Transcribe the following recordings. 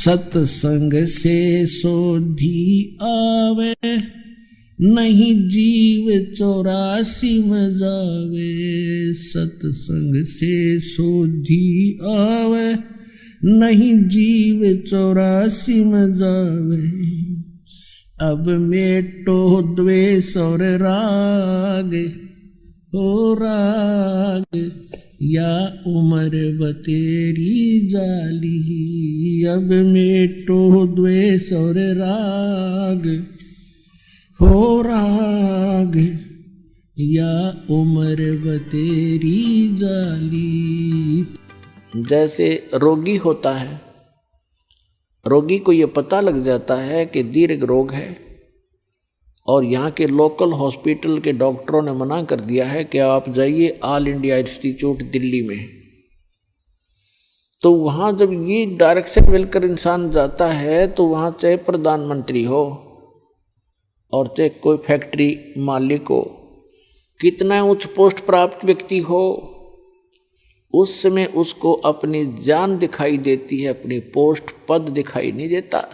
सत्संग से सोधी आवे, नहीं जीव 84 में जावे। सत्संग से सोधी आवे, नहीं जीव 84 में जावे। अब मेटो द्वेष और राग, हो राग या उम्र बतेरी जाली। अब मेटो द्वेष और राग, हो राग या उम्र बतेरी जाली। जैसे रोगी होता है, रोगी को ये पता लग जाता है कि दीर्घ रोग है और यहाँ के लोकल हॉस्पिटल के डॉक्टरों ने मना कर दिया है कि आप जाइए ऑल इंडिया इंस्टीट्यूट दिल्ली में। तो वहाँ जब ये डायरेक्शन मिलकर इंसान जाता है तो वहाँ चाहे प्रधानमंत्री हो और चाहे कोई फैक्ट्री मालिक हो, कितना उच्च पोस्ट प्राप्त व्यक्ति हो, उस समय उसको अपनी जान दिखाई देती है, अपनी पोस्ट पद दिखाई नहीं देता।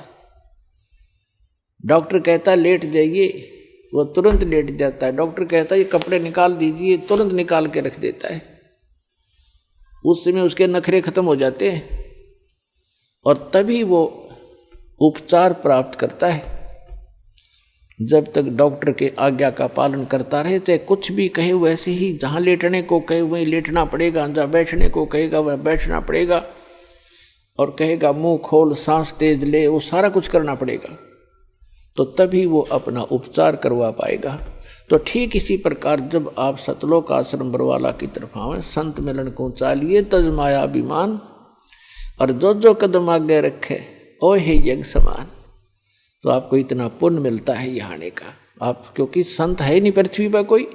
डॉक्टर कहता लेट जाइए, वो तुरंत लेट जाता है। डॉक्टर कहता ये कपड़े निकाल दीजिए, तुरंत निकाल के रख देता है। उस समय उसके नखरे खत्म हो जाते हैं और तभी वो उपचार प्राप्त करता है। जब तक डॉक्टर के आज्ञा का पालन करता रहे, चाहे कुछ भी कहे वैसे ही, जहाँ लेटने को कहे वहीं लेटना पड़ेगा, जहाँ बैठने को कहेगा वह बैठना पड़ेगा, और कहेगा मुंह खोल सांस तेज ले, वो सारा कुछ करना पड़ेगा। तो तभी वो अपना उपचार करवा पाएगा। तो ठीक इसी प्रकार जब आप सतलोक आश्रम बरवाला की तरफ आवें, संत मिलन को चालिए तज माया अभिमान, और जो जो कदम आगे रखे ओ हे यज्ञ समान। तो आपको इतना पुण्य मिलता है यहाँ आने का। आप क्योंकि संत है नहीं पृथ्वी पर कोई,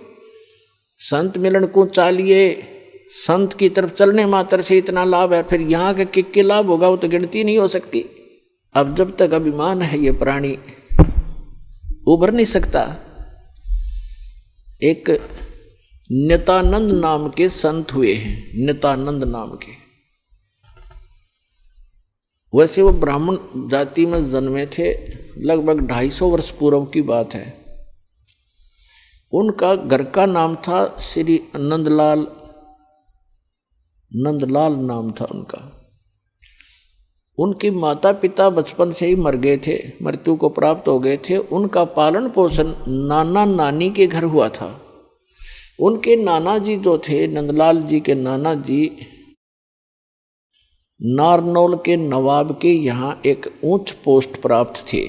संत मिलन को चालिए, संत की तरफ चलने मात्र से इतना लाभ है, फिर यहाँ के किक लाभ होगा वो तो गिनती नहीं हो सकती। अब जब तक अभिमान है ये प्राणी उभर नहीं सकता। एक नित्यानंद नाम के संत हुए हैं, नित्यानंद नाम के। वैसे वो ब्राह्मण जाति में जन्मे थे, लगभग 250 वर्ष पूर्व की बात है। उनका घर का नाम था श्री नंदलाल, नंदलाल नाम था उनका। उनके माता पिता बचपन से ही मर गए थे, मृत्यु को प्राप्त हो गए थे। उनका पालन पोषण नाना नानी के घर हुआ था। उनके नाना जी जो थे, नंदलाल जी के नाना जी नारनौल के नवाब के यहाँ एक उच्च पोस्ट प्राप्त थे।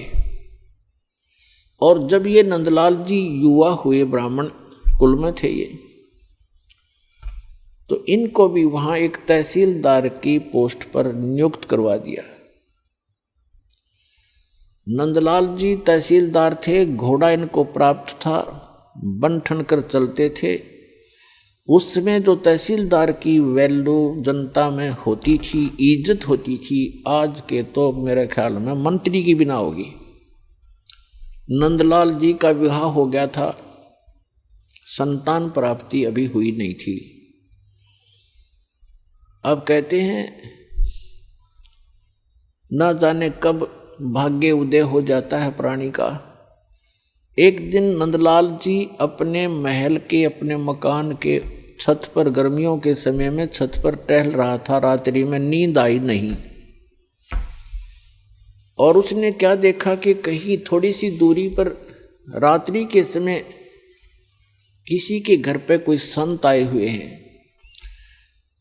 और जब ये नंदलाल जी युवा हुए, ब्राह्मण कुल में थे ये, तो इनको भी वहाँ एक तहसीलदार की पोस्ट पर नियुक्त करवा दिया। नंदलाल जी तहसीलदार थे, घोड़ा इनको प्राप्त था, बन ठन कर चलते थे। उसमें जो तहसीलदार की वैल्यू जनता में होती थी, इज्जत होती थी, आज के तो मेरे ख्याल में मंत्री की बिना होगी। नंदलाल जी का विवाह हो गया था, संतान प्राप्ति अभी हुई नहीं थी। अब कहते हैं ना जाने कब भाग्य उदय हो जाता है प्राणी का। एक दिन नंदलाल जी अपने महल के, अपने मकान के छत पर, गर्मियों के समय में छत पर टहल रहा था। रात्रि में नींद आई नहीं और उसने क्या देखा कि कहीं थोड़ी सी दूरी पर रात्रि के समय किसी के घर पे कोई संत आए हुए हैं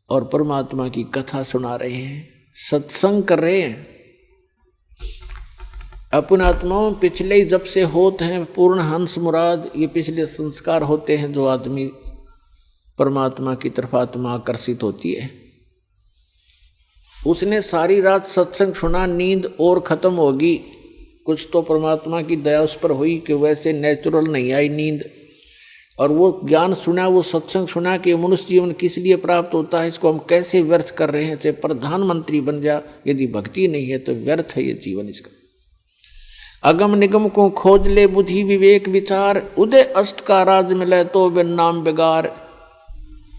और परमात्मा की कथा सुना रहे हैं, सत्संग कर रहे हैं। अपन आत्माओं पिछले जब से होते हैं पूर्ण हंस मुराद, ये पिछले संस्कार होते हैं जो आदमी परमात्मा की तरफ आत्मा आकर्षित होती है। उसने सारी रात सत्संग सुना, नींद और खत्म होगी। कुछ तो परमात्मा की दया उस पर हुई कि वैसे नेचुरल नहीं आई नींद, और वो ज्ञान सुना, वो सत्संग सुना कि मनुष्य जीवन किस लिए प्राप्त होता है, इसको हम कैसे व्यर्थ कर रहे हैं। चाहे प्रधानमंत्री बन जा, यदि भक्ति नहीं है तो व्यर्थ है ये जीवन इसका। अगम निगम को खोज ले बुद्धि विवेक विचार, उदय अस्त का राज मिले तो बिन नाम बेगार।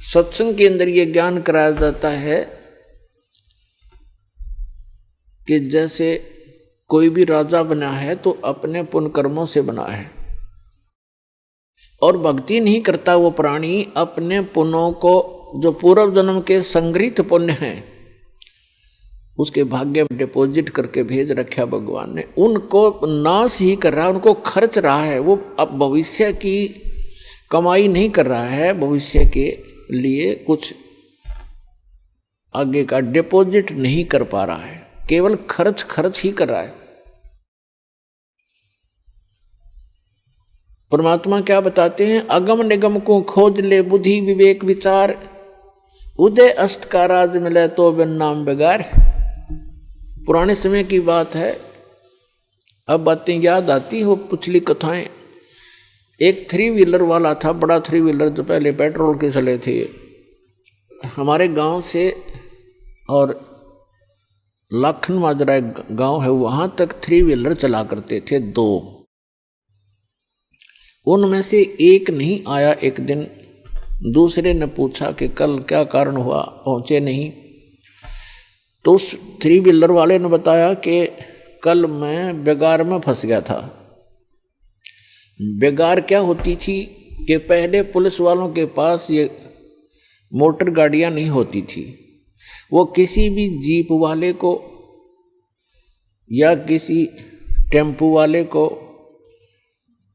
सत्संग के अंदर ये ज्ञान कराया जाता है कि जैसे कोई भी राजा बना है तो अपने पुण्य कर्मों से बना है, और भक्ति नहीं करता वो प्राणी अपने पुण्यों को, जो पूर्व जन्म के संग्रहित पुण्य हैं, उसके भाग्य में डिपॉजिट करके भेज रखा भगवान ने। उनको नाश ही कर रहा है, उनको खर्च रहा है। वो अब भविष्य की कमाई नहीं कर रहा है, भविष्य के लिए कुछ आगे का डिपॉजिट नहीं कर पा रहा है, केवल खर्च ही कर रहा है। परमात्मा क्या बताते हैं? अगम निगम को खोज ले बुद्धि विवेक विचार, उदय अस्त का राज मिले तो बिन नाम बेगार। पुराने समय की बात है, अब बातें याद आती हो, पिछली कथाएं। एक 3 व्हीलर वाला था, बड़ा 3 व्हीलर जो पहले पेट्रोल के चले थे, हमारे गांव से और लाखन माजरा एक गांव है, वहां तक 3 व्हीलर चला करते थे 2। उनमें से एक नहीं आया। एक दिन दूसरे ने पूछा कि कल क्या कारण हुआ, पहुंचे नहीं। तो उस 3 व्हीलर वाले ने बताया कि कल मैं बेगार में फंस गया था। बेगार क्या होती थी कि पहले पुलिस वालों के पास ये मोटर गाड़ियां नहीं होती थी, वो किसी भी जीप वाले को या किसी टेम्पू वाले को,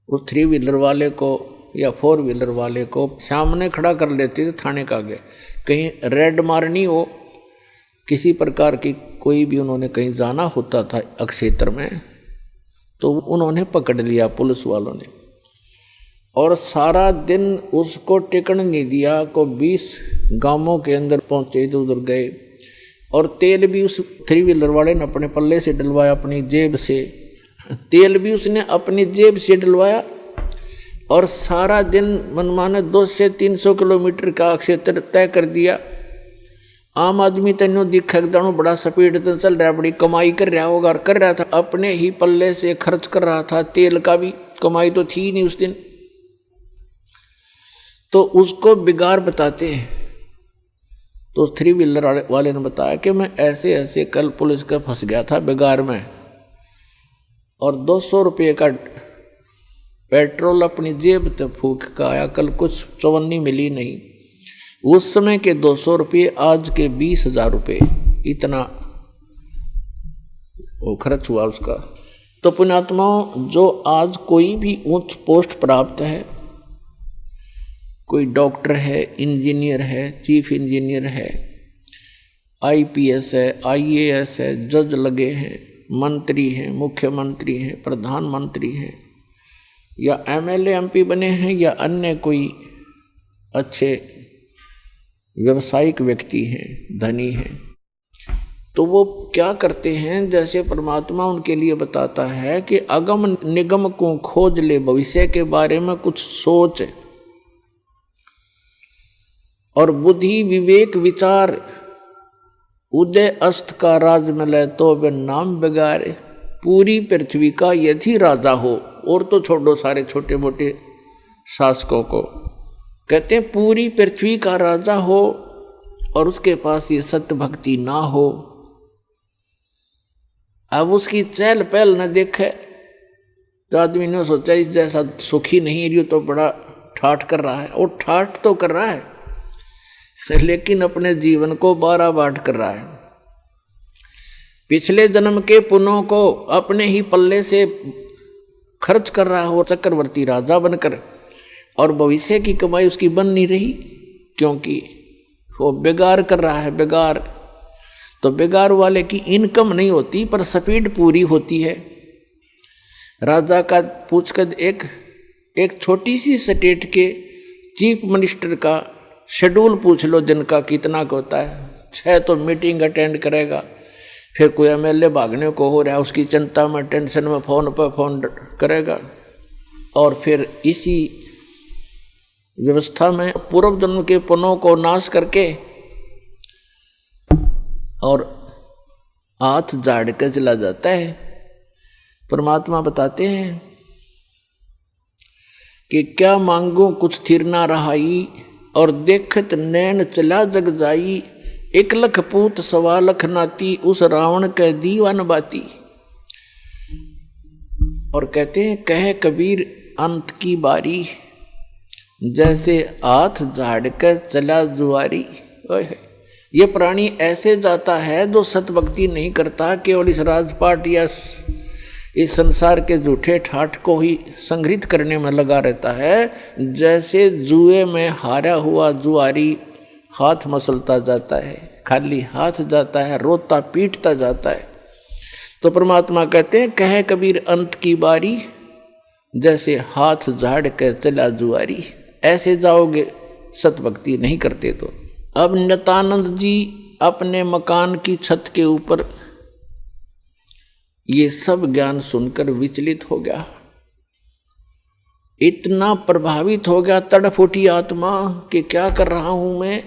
उस 3 व्हीलर वाले को या 4 व्हीलर वाले को सामने खड़ा कर लेते थे थाने का आगे। कहीं रेड मारनी हो, किसी प्रकार की कोई भी उन्होंने कहीं जाना होता था क्षेत्र में, तो उन्होंने पकड़ लिया पुलिस वालों ने, और सारा दिन उसको टिकन नहीं दिया। को 20 गांवों के अंदर पहुंचे, इधर उधर गए, और तेल भी उस 3 व्हीलर वाले ने अपने पल्ले से डलवाया, अपनी जेब से। तेल भी उसने अपनी जेब से डलवाया, और सारा दिन मनमाने 200 से 300 किलोमीटर का क्षेत्र तय कर दिया। आम आदमी तेनों दिखा दानो बड़ा स्पीड से चल रहा है, बड़ी कमाई कर रहा होगा, और कर रहा था अपने ही पल्ले से खर्च कर रहा था। तेल का भी कमाई तो थी नहीं उस दिन। तो उसको बिगाड़ बताते हैं। तो 3 व्हीलर वाले ने बताया कि मैं ऐसे ऐसे कल पुलिस का फंस गया था बिगाड़ में, और 200 रुपये का पेट्रोल अपनी जेब तक फूंक का आया, कल कुछ चवन्नी मिली नहीं। उस समय के 200 रुपये आज के 20,000 रुपये, इतना वो खर्च हुआ उसका। तो पुण्यात्माओं, जो आज कोई भी उच्च पोस्ट प्राप्त है, कोई डॉक्टर है, इंजीनियर है, चीफ इंजीनियर है, IPS है, IAS है, जज लगे हैं, मंत्री हैं, मुख्यमंत्री हैं, प्रधानमंत्री हैं, या MLA MP बने हैं, या अन्य कोई अच्छे व्यावसायिक व्यक्ति हैं, धनी हैं, तो वो क्या करते हैं? जैसे परमात्मा उनके लिए बताता है कि अगम निगम को खोज ले, भविष्य के बारे में कुछ सोच, और बुद्धि विवेक विचार, उदय अस्त का राज मिले तो वे नाम बिगाड़े। पूरी पृथ्वी का यदि राजा हो, और तो छोड़ो सारे छोटे मोटे शासकों को, कहते हैं पूरी पृथ्वी का राजा हो और उसके पास ये सत्य भक्ति ना हो, अब उसकी चहल पहल न देखे, तो आदमी ने सोचा इस जैसा सुखी नहीं रही तो बड़ा ठाठ कर रहा है। और ठाठ तो कर रहा है, लेकिन अपने जीवन को 12 बाट कर रहा है। पिछले जन्म के पुण्यों को अपने ही पल्ले से खर्च कर रहा हो चक्रवर्ती राजा बनकर, और भविष्य की कमाई उसकी बन नहीं रही, क्योंकि वो बेगार कर रहा है। बेगार तो बेगार वाले की इनकम नहीं होती, पर स्पीड पूरी होती है। राजा का पूछकर एक छोटी सी स्टेट के चीफ मिनिस्टर का शेड्यूल पूछ लो, दिन का कितना का होता है। 6 तो मीटिंग अटेंड करेगा, फिर कोई MLA भागने को हो रहा है, उसकी चिंता में टेंशन में फोन पर फोन करेगा, और फिर इसी व्यवस्था में पूर्व जन्म के पुण्यों को नाश करके और हाथ झाड़ कर चला जाता है। परमात्मा बताते हैं कि क्या मांगू कुछ थिर ना रहाई, और देखत नैन चला जग जाई, एक लख पूत सवा लख नाती, उस रावण के दीवान बाती। और कहते हैं कहे कबीर अंत की बारी, जैसे हाथ झाड़ कर चला जुआरी। ये प्राणी ऐसे जाता है जो सतभक्ति नहीं करता, केवल इस राजपाट या इस संसार के झूठे ठाठ को ही संग्रहित करने में लगा रहता है। जैसे जुए में हारा हुआ जुआरी हाथ मसलता जाता है, खाली हाथ जाता है, रोता पीटता जाता है। तो परमात्मा कहते हैं कहे कबीर अंत की बारी, जैसे हाथ झाड़ कर चला जुआरी। ऐसे जाओगे सतभक्ति नहीं करते तो। अब नित्यानंद जी अपने मकान की छत के ऊपर ये सब ज्ञान सुनकर विचलित हो गया, इतना प्रभावित हो गया, तड़फ उठी आत्मा कि क्या कर रहा हूं मैं,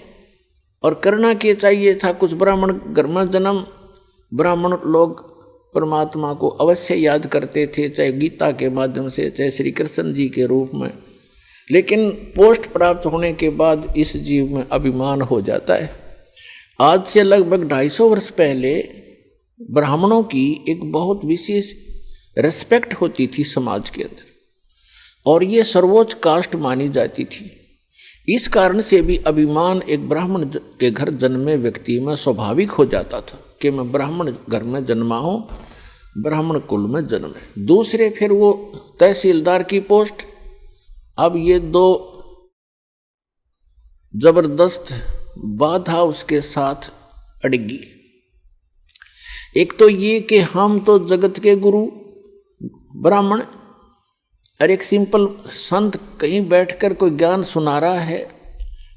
और करना क्या चाहिए था। कुछ ब्राह्मण घर में जन्म, ब्राह्मण लोग परमात्मा को अवश्य याद करते थे, चाहे गीता के माध्यम से, चाहे श्री कृष्ण जी के रूप में। लेकिन पोस्ट प्राप्त होने के बाद इस जीव में अभिमान हो जाता है। आज से लगभग 250 वर्ष पहले ब्राह्मणों की एक बहुत विशेष रिस्पेक्ट होती थी समाज के अंदर, और ये सर्वोच्च कास्ट मानी जाती थी। इस कारण से भी अभिमान एक ब्राह्मण के घर जन्मे व्यक्ति में स्वाभाविक हो जाता था कि मैं ब्राह्मण घर में जन्मा हूँ, ब्राह्मण कुल में जन्म है। दूसरे फिर वो तहसीलदार की पोस्ट। अब ये दो जबरदस्त बाधा उसके साथ अड़गी। एक तो ये कि हम तो जगत के गुरु ब्राह्मण, और एक सिंपल संत कहीं बैठकर कोई ज्ञान सुना रहा है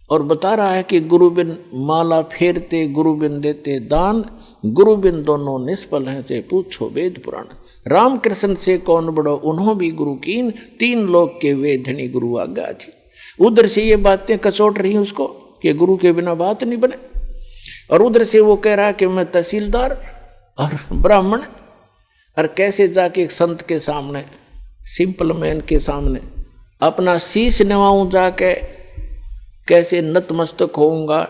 और बता रहा है कि गुरु बिन माला फेरते, गुरु बिन देते दान, गुरु बिन दोनों निष्फल हैं, चाहे पूछो वेद पुराण। राम कृष्ण से कौन बड़ो उन्हों भी गुरु कीन, तीन लोग के वे धनी गुरु आज्ञा थी। उधर से ये बातें कचोट रही उसको कि गुरु के बिना बात नहीं बने, और उधर से वो कह रहा कि मैं तहसीलदार और ब्राह्मण, और कैसे जाके एक संत के सामने, सिंपल मैन के सामने अपना शीश नवाऊं, जाके कैसे नतमस्तक होऊंगा,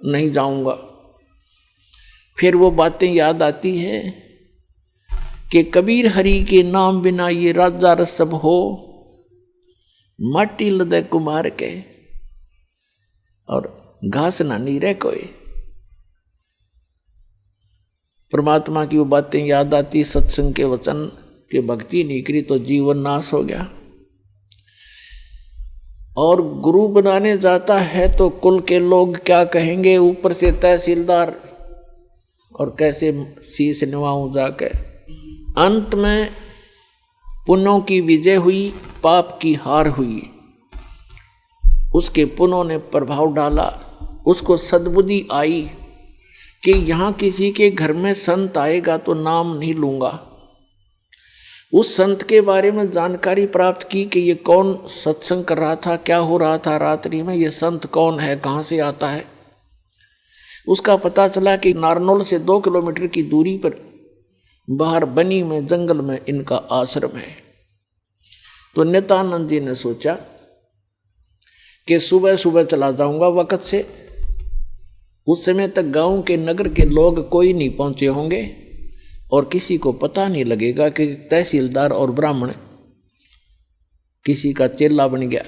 नहीं जाऊंगा। फिर वो बातें याद आती है कि कबीर हरि के नाम बिना ये राजा रसब हो, माटी लदे कुमार के, और घास ना नीरे कोई। परमात्मा की वो बातें याद आती, सत्संग के वचन के भक्ति नहीं करी तो जीवन नाश हो गया। और गुरु बनाने जाता है तो कुल के लोग क्या कहेंगे, ऊपर से तहसीलदार, और कैसे शीश निभाऊं जाके। अंत में पुण्यों की विजय हुई, पाप की हार हुई। उसके पुण्यों ने प्रभाव डाला, उसको सद्बुद्धि आई कि यहाँ किसी के घर में संत आएगा तो नाम नहीं लूँगा। उस संत के बारे में जानकारी प्राप्त की कि ये कौन सत्संग कर रहा था, क्या हो रहा था रात्रि में, ये संत कौन है, कहाँ से आता है। उसका पता चला कि नारनौल से 2 किलोमीटर की दूरी पर बाहर बनी में जंगल में इनका आश्रम है। तो नित्यानंद जी ने सोचा कि सुबह सुबह चला जाऊंगा वक़्त से, उस समय तक गांव के नगर के लोग कोई नहीं पहुंचे होंगे और किसी को पता नहीं लगेगा कि तहसीलदार और ब्राह्मण किसी का चेला बन गया,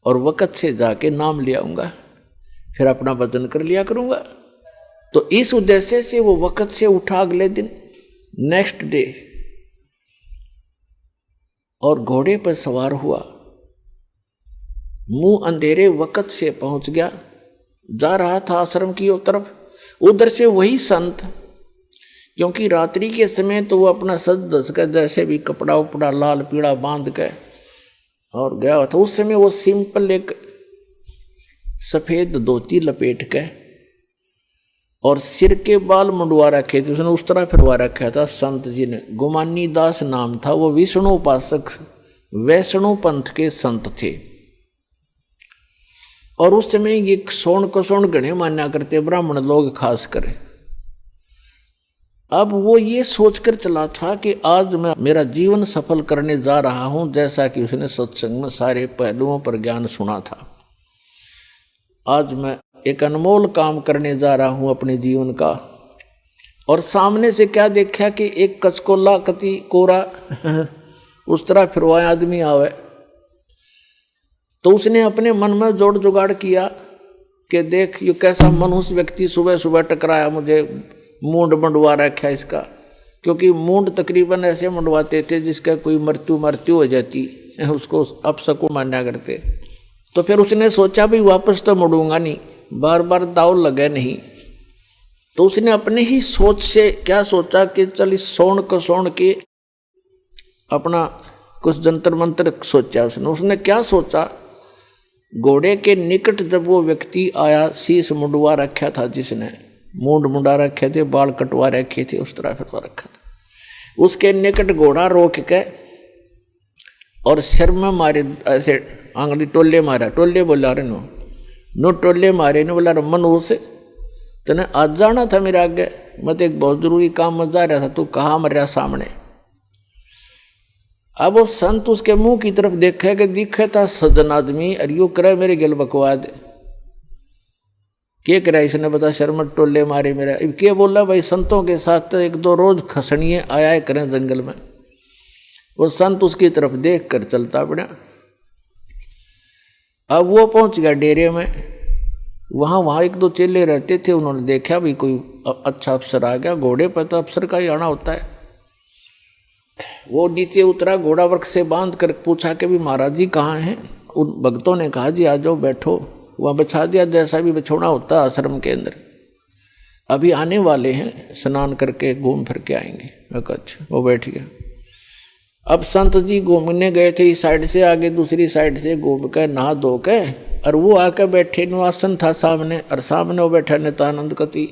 और वक़्त से जाके नाम ले आऊँगा, फिर अपना भजन कर लिया करूँगा। तो इस उद्देश्य से वो वक़्त से उठा अगले दिन, नेक्स्ट डे, और घोड़े पर सवार हुआ, मुंह अंधेरे वक़्त से पहुंच गया, जा रहा था आश्रम की तरफ। उधर से वही संत, क्योंकि रात्रि के समय तो वो अपना सज धज कर जैसे भी कपड़ा उपड़ा लाल पीड़ा बांध के और गया था। उस समय वो सिंपल एक सफ़ेद धोती लपेट के और सिर के बाल मुंडवा रखे थे, उसने उस तरह फिरवा रखा था संत जी ने। गुमानी दास नाम था, वो विष्णु उपासक वैष्णु पंथ के संत थे। और उस समय ये सोन को सोन गणे मान्या करते ब्राह्मण लोग खास कर। अब वो ये सोचकर चला था कि आज मैं मेरा जीवन सफल करने जा रहा हूं, जैसा कि उसने सत्संग में सारे पहलुओं पर ज्ञान सुना था। आज मैं एक अनमोल काम करने जा रहा हूं अपने जीवन का, और सामने से क्या देखा कि एक कचकोला कति कोरा उस तरह फिरवाए आदमी आवे, तो उसने अपने मन में जोड़ जुगाड़ किया कि देख ये कैसा मनुष्य व्यक्ति सुबह सुबह टकराया मुझे, मूंड मंडवा रखा इसका, क्योंकि मूंड तकरीबन ऐसे मंडवाते थे जिसका कोई मृत्यु हो जाती, उसको अपशकुन माना करते। तो फिर उसने सोचा भी वापस तो मुड़ूंगा नहीं, बार बार दाव लगे नहीं, तो उसने अपने ही सोच से क्या सोचा कि चल इस सोन को सोन के अपना कुछ जंतर मंत्र सोचा। उसने क्या सोचा, घोड़े के निकट जब वो व्यक्ति आया, शीश मुंडवा रखा था जिसने, मूंड मुंडा रखे थे, बाल कटवा रखे थे, उस तरह फिरवा रखा था, उसके निकट घोड़ा रोक के और सिर में मारे ऐसे आंगली टोले मारा, टोले बोला रे नो टोले मारे ने बोला मनुष्य तने आज जाना था मेरे आगे, मैं तो एक बहुत जरूरी काम में जा रहा था, तू कहाँ मर रहा सामने। अब वो संत उसके मुंह की तरफ देखे कि दिखे था सज्जन आदमी, और यू करे मेरे गिल बकवाद क्या करा इसने, बता शर्म टोले मारे मेरा। अब क्या बोला भाई, संतों के साथ तो एक दो रोज खसनिए आया करें जंगल में। वो संत उसकी तरफ देख कर चलता पड़ा। अब वो पहुंच गया डेरे में, वहाँ एक दो चेले रहते थे, उन्होंने देखा भी कोई अच्छा अफसर आ गया, घोड़े पर तो अफसर का ही आना होता है। वो नीचे उतरा, घोड़ा वर्क से बांध कर पूछा कि भी महाराज जी कहाँ हैं। उन भक्तों ने कहा जी आ जाओ बैठो, वहाँ बिछा दिया जैसा भी बिछोना होता है आश्रम के अंदर, अभी आने वाले हैं, स्नान करके घूम फिर के आएंगे। अच्छा, वो बैठ गया। अब संत जी घूमने गए थे इस साइड से, आगे दूसरी साइड से घूम कर नहा धो के, और वो आकर बैठे, निवासन था सामने, और सामने वो बैठा नित्यानंद कति।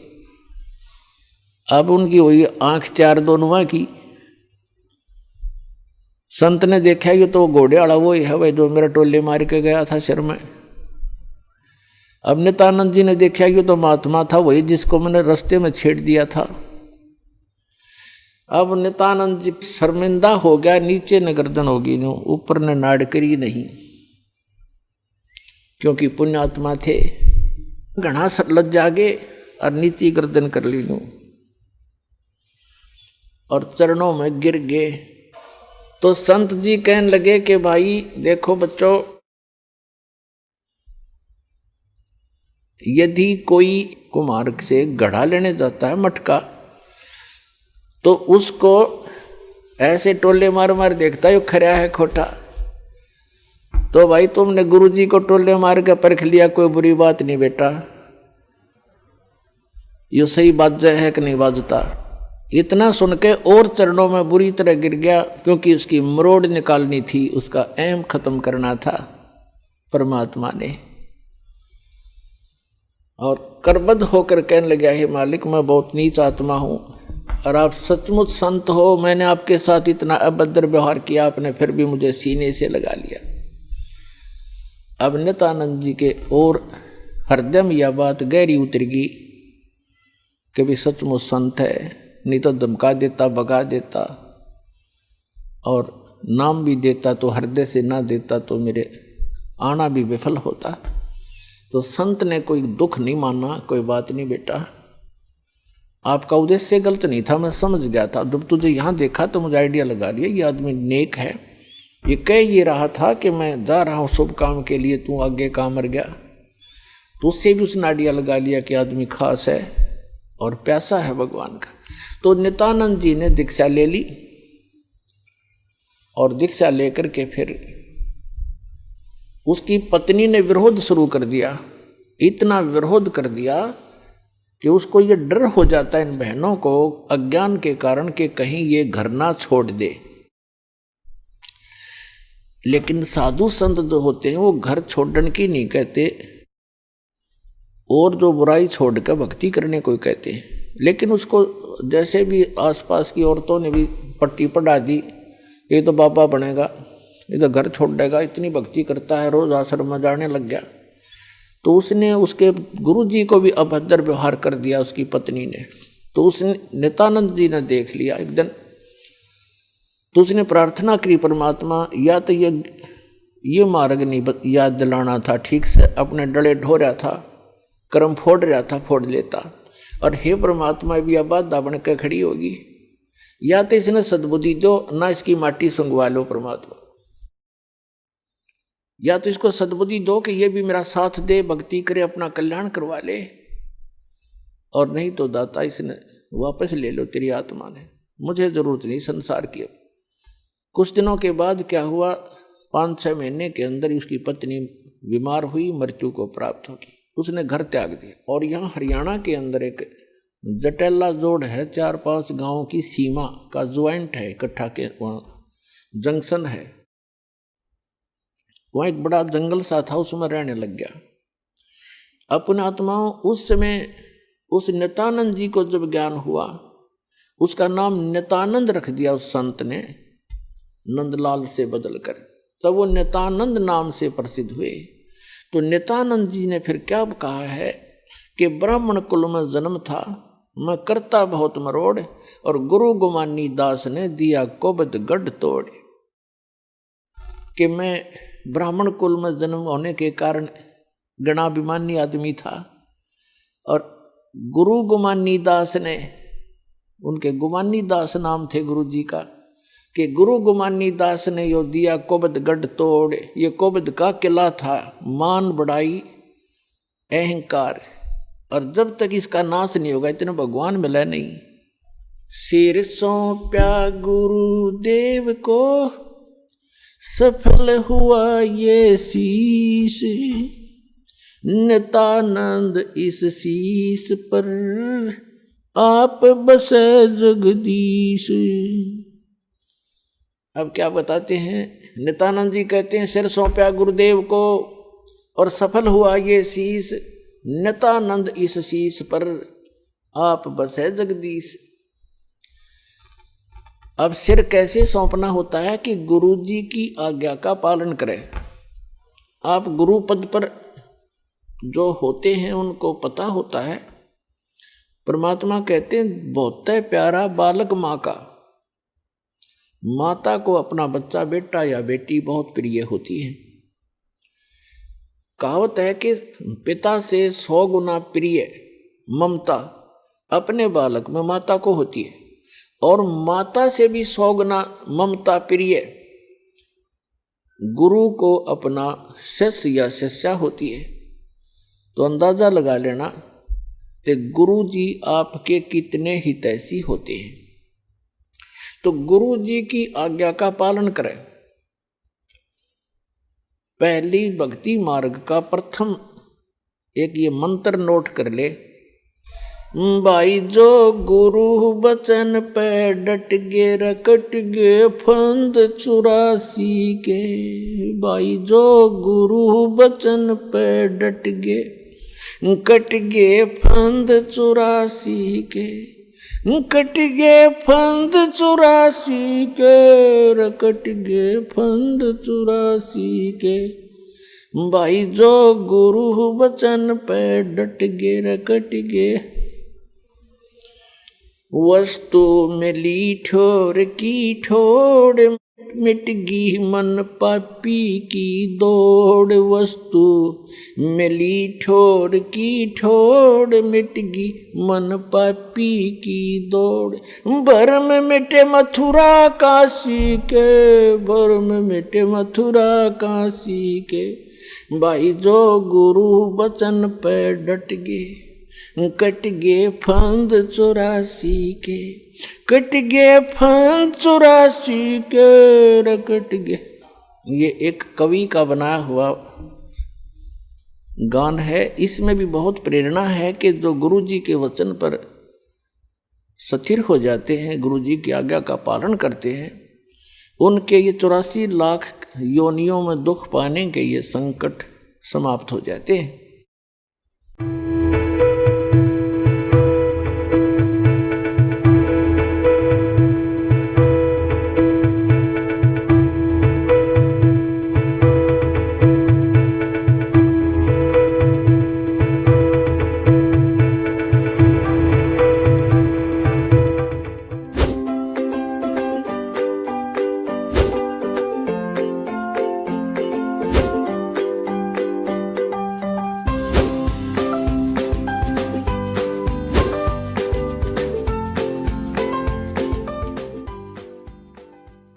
अब उनकी हुई आंख चार दोनों की। संत ने देखा ये तो घोड़े वाला वो ही है भाई जो मेरा टोले मार के गया था सिर में। अब नित्यानंद जी ने देखा ये तो महात्मा था वही जिसको मैंने रास्ते में छेड़ दिया था। अब नित्यानंद जी शर्मिंदा हो गया, नीचे न गर्दन होगी नो, ऊपर ने नाड़ करी नहीं, क्योंकि पुण्यात्मा थे। घना लज्जा गे और नीचे गर्दन कर ली नो, और चरणों में गिर गए। तो संत जी कहने लगे कि भाई देखो बच्चों, यदि कोई कुम्हार से घड़ा लेने जाता है मटका, तो उसको ऐसे टोले मार मार देखता है खरा है खोटा। तो भाई तुमने गुरुजी को टोले मार के परख लिया, कोई बुरी बात नहीं बेटा, ये सही बात है कि नहीं बाजता। इतना सुन के और चरणों में बुरी तरह गिर गया, क्योंकि उसकी मरोड़ निकालनी थी, उसका ऐम खत्म करना था परमात्मा ने। और करबद्ध होकर कहने लगा, हे मालिक मैं बहुत नीच आत्मा हूं, और आप सचमुच संत हो, मैंने आपके साथ इतना अभद्र व्यवहार किया, आपने फिर भी मुझे सीने से लगा लिया। अब नित्यानंद जी के और हृदय में यह बात गहरी उतरगी कि भी सचमुच संत है, नहीं तो धमका देता, भगा देता, और नाम भी देता तो हृदय से ना देता तो मेरे आना भी विफल होता। तो संत ने कोई दुख नहीं माना, कोई बात नहीं बेटा, आपका उद्देश्य गलत नहीं था, मैं समझ गया था। जब तुझे यहाँ देखा तो मुझे आइडिया लगा लिया ये आदमी नेक है, ये कह ये रहा था कि मैं जा रहा हूँ शुभ काम के लिए, तू आगे काम मर गया। तो उससे भी उसने आइडिया लगा लिया कि आदमी खास है और प्यासा है भगवान का। तो नित्यानंद जी ने दीक्षा ले ली, और दीक्षा लेकर के फिर उसकी पत्नी ने विरोध शुरू कर दिया। इतना विरोध कर दिया कि उसको ये डर हो जाता है इन बहनों को अज्ञान के कारण कि कहीं ये घर ना छोड़ दे। लेकिन साधु संत जो होते हैं वो घर छोड़ने की नहीं कहते, और जो बुराई छोड़ कर भक्ति करने को कहते हैं। लेकिन उसको जैसे भी आसपास की औरतों ने भी पट्टी पढ़ा दी, ये तो बाबा बनेगा, ये तो घर छोड़ देगा, इतनी भक्ति करता है, रोज आश्रम में जाने लग गया। तो उसने उसके गुरु जी को भी अभद्र व्यवहार कर दिया उसकी पत्नी ने। तो उसने नित्यानंद जी ने देख लिया एक दिन, तो उसने प्रार्थना करी, परमात्मा या तो ये मार्ग नहीं याद दिलाना था ठीक से, अपने डले ढो रहा था, कर्म फोड़ रहा था फोड़ लेता, और हे परमात्मा भी अब बाधा बन के खड़ी होगी। या तो इसने सद्बुद्धि दो, ना इसकी माटी सुंगवा लो परमात्मा, या तो इसको सद्बुद्धि दो कि ये भी मेरा साथ दे, भक्ति करे, अपना कल्याण करवा ले, और नहीं तो दाता इसने वापस ले लो, तेरी आत्मा ने, मुझे जरूरत नहीं संसार की। कुछ दिनों के बाद क्या हुआ, 5-6 महीने के अंदर ही उसकी पत्नी बीमार हुई, मृत्यु को प्राप्त होगी, उसने घर त्याग दिया। और यहाँ हरियाणा के अंदर एक जटेला जोड़ है, 4-5 गांवों की सीमा का ज्वाइंट है, इकट्ठा के वहाँ जंक्शन है, वहाँ एक बड़ा जंगल सा था, उसमें रहने लग गया। अपने आत्माओं उस समय उस नित्यानंद जी को जब ज्ञान हुआ, उसका नाम नित्यानंद रख दिया उस संत ने, नंदलाल से बदलकर, तब वो नित्यानंद नाम से प्रसिद्ध हुए। तो नित्यानंद जी ने फिर क्या कहा है कि ब्राह्मण कुल में जन्म था, मैं करता बहुत मरोड़, और गुरु गुमानी दास ने दिया कोबद गढ़ तोड़। कि मैं ब्राह्मण कुल में जन्म होने के कारण गणाभिमानी आदमी था, और गुरु गुमानी दास ने, उनके गुमानी दास नाम थे गुरु जी का, कि गुरु गुमानी दास ने यो दिया कोबद गढ़ तोड़। ये कोबद का किला था, मान बढ़ाई अहंकार, और जब तक इसका नाश नहीं होगा इतना भगवान मिला नहीं। सिर सौंप्या गुरुदेव को, सफल हुआ ये शीश, नित्यानंद इस शीश पर आप बसे जगदीश। अब क्या बताते हैं, नित्यानंद जी कहते हैं सिर सौंप्या गुरुदेव को और सफल हुआ ये शीश, नित्यानंद इस शीश पर आप बसे जगदीश। अब सिर कैसे सौंपना होता है कि गुरु जी की आज्ञा का पालन करें। आप गुरु पद पर जो होते हैं उनको पता होता है, परमात्मा कहते हैं बहुत प्यारा बालक माँ का, माता को अपना बच्चा बेटा या बेटी बहुत प्रिय होती है। कहावत है कि पिता से 100 गुना प्रिय ममता अपने बालक में माता को होती है, और माता से भी 100 गुना ममता प्रिय गुरु को अपना शिष्य या शिष्या होती है। तो अंदाजा लगा लेना कि गुरु जी आपके कितने हितैषी होते हैं। तो गुरु जी की आज्ञा का पालन करें। पहली भक्ति मार्ग का प्रथम एक ये मंत्र नोट कर ले, भाई जो गुरु बचन पे डट गे रकट गे फंद 84 के। भाई जो गुरु बचन पे डट गे कट गे फंद 84 के, कट गे फंद 84 के, रकट गे फंद 84 के। भाई जो गुरु बचन पे डट गे रकट गे, वस्तु मिली ठोर की ठोड़, मिट गी मन पापी की दौड़। वस्तु मिली ठोर की ठोड़, मिट गी मन पापी की दौड़। भरम मिटे मथुरा काशी के, भरम मिटे मथुरा काशी के। भाई जो गुरु बचन पे डट गे, कट गे फंद 84 के, कट गे फंद 84 के, रकट गे। ये एक कवि का बनाया हुआ गान है। इसमें भी बहुत प्रेरणा है कि जो गुरु जी के वचन पर स्थिर हो जाते हैं, गुरु जी की आज्ञा का पालन करते हैं, उनके ये 84 लाख योनियों में दुख पाने के ये संकट समाप्त हो जाते हैं।